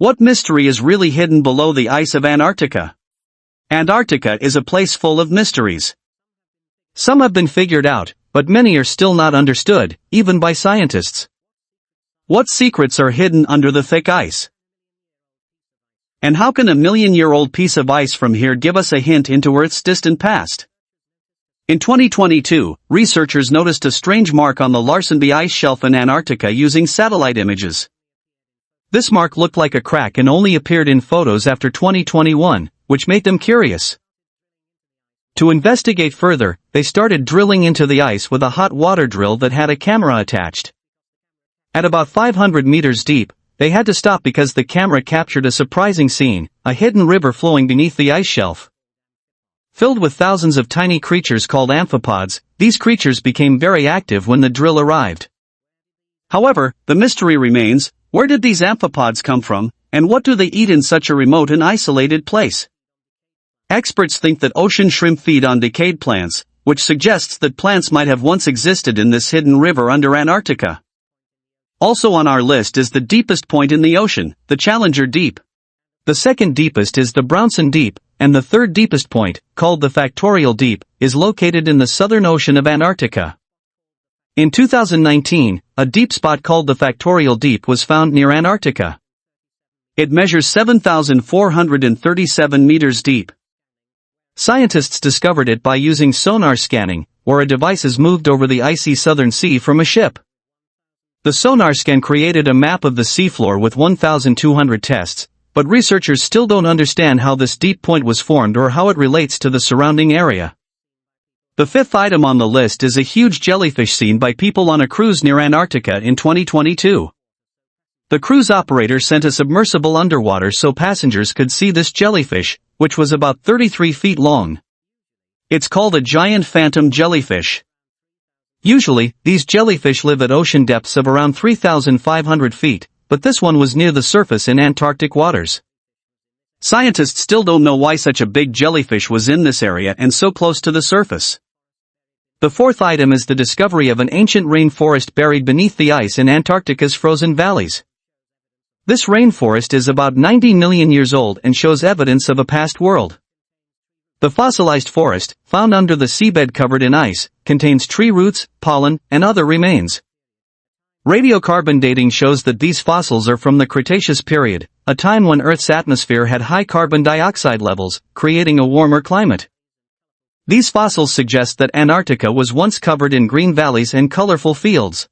What mystery is really hidden below the ice of Antarctica? Antarctica is a place full of mysteries. Some have been figured out, but many are still not understood, even by scientists. What secrets are hidden under the thick ice? And how can a million-year-old piece of ice from here give us a hint into Earth's distant past? In 2022, researchers noticed a strange mark on the Larsenby ice shelf in Antarctica using satellite images. This mark looked like a crack and only appeared in photos after 2021, which made them curious. To investigate further, they started drilling into the ice with a hot water drill that had a camera attached. At about 500 meters deep, they had to stop because the camera captured a surprising scene, a hidden river flowing beneath the ice shelf. Filled with thousands of tiny creatures called amphipods, these creatures became very active when the drill arrived. However, the mystery remains, where did these amphipods come from, and what do they eat in such a remote and isolated place? Experts think that ocean shrimp feed on decayed plants, which suggests that plants might have once existed in this hidden river under Antarctica. Also on our list is the deepest point in the ocean, the Challenger Deep. The second deepest is the Brownson Deep, and the third deepest point, called the Factorial Deep, is located in the southern ocean of Antarctica. In 2019, a deep spot called the Factorial Deep was found near Antarctica. It measures 7,437 meters deep. Scientists discovered it by using sonar scanning, where a device is moved over the icy southern sea from a ship. The sonar scan created a map of the seafloor with 1,200 tests, but researchers still don't understand how this deep point was formed or how it relates to the surrounding area. The fifth item on the list is a huge jellyfish seen by people on a cruise near Antarctica in 2022. The cruise operator sent a submersible underwater so passengers could see this jellyfish, which was about 33 feet long. It's called a giant phantom jellyfish. Usually, these jellyfish live at ocean depths of around 3,500 feet, but this one was near the surface in Antarctic waters. Scientists still don't know why such a big jellyfish was in this area and so close to the surface. The fourth item is the discovery of an ancient rainforest buried beneath the ice in Antarctica's frozen valleys. This rainforest is about 90 million years old and shows evidence of a past world. The fossilized forest, found under the seabed covered in ice, contains tree roots, pollen, and other remains. Radiocarbon dating shows that these fossils are from the Cretaceous period, a time when Earth's atmosphere had high carbon dioxide levels, creating a warmer climate. These fossils suggest that Antarctica was once covered in green valleys and colorful fields.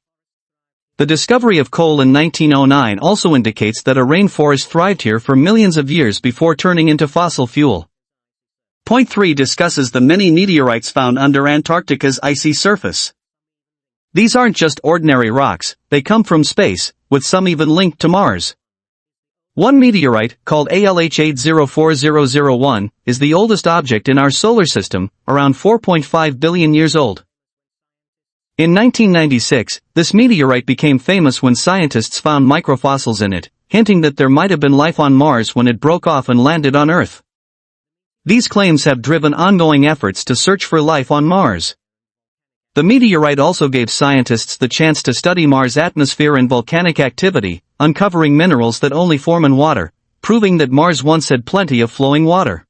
The discovery of coal in 1909 also indicates that a rainforest thrived here for millions of years before turning into fossil fuel. Point 3 discusses the many meteorites found under Antarctica's icy surface. These aren't just ordinary rocks, they come from space, with some even linked to Mars. One meteorite, called ALH 804001, is the oldest object in our solar system, around 4.5 billion years old. In 1996, this meteorite became famous when scientists found microfossils in it, hinting that there might have been life on Mars when it broke off and landed on Earth. These claims have driven ongoing efforts to search for life on Mars. The meteorite also gave scientists the chance to study Mars' atmosphere and volcanic activity, uncovering minerals that only form in water, proving that Mars once had plenty of flowing water.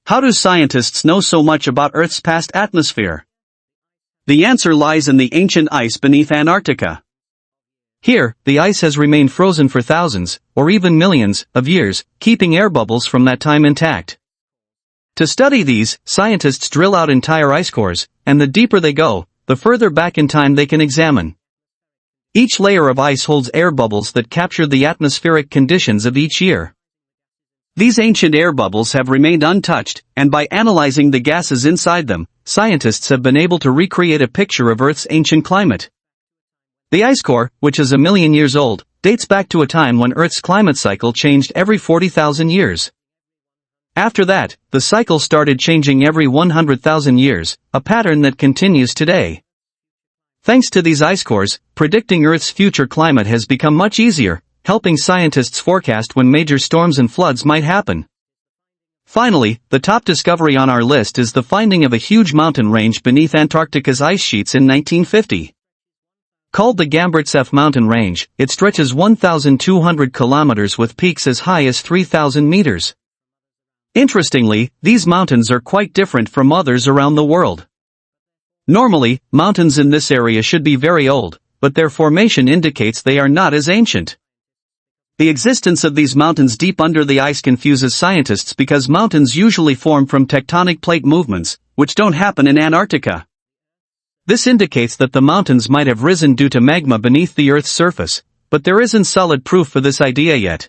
How do scientists know so much about Earth's past atmosphere? The answer lies in the ancient ice beneath Antarctica. Here, the ice has remained frozen for thousands, or even millions, of years, keeping air bubbles from that time intact. To study these, scientists drill out entire ice cores, and the deeper they go, the further back in time they can examine. Each layer of ice holds air bubbles that capture the atmospheric conditions of each year. These ancient air bubbles have remained untouched, and by analyzing the gases inside them, scientists have been able to recreate a picture of Earth's ancient climate. The ice core, which is 1 million years old, dates back to a time when Earth's climate cycle changed every 40,000 years. After that, the cycle started changing every 100,000 years, a pattern that continues today. Thanks to these ice cores, predicting Earth's future climate has become much easier, helping scientists forecast when major storms and floods might happen. Finally, the top discovery on our list is the finding of a huge mountain range beneath Antarctica's ice sheets in 1950. Called the Gamburtsev mountain range, it stretches 1,200 kilometers with peaks as high as 3,000 meters. Interestingly, these mountains are quite different from others around the world. Normally, mountains in this area should be very old, but their formation indicates they are not as ancient. The existence of these mountains deep under the ice confuses scientists because mountains usually form from tectonic plate movements, which don't happen in Antarctica. This indicates that the mountains might have risen due to magma beneath the Earth's surface, but there isn't solid proof for this idea yet.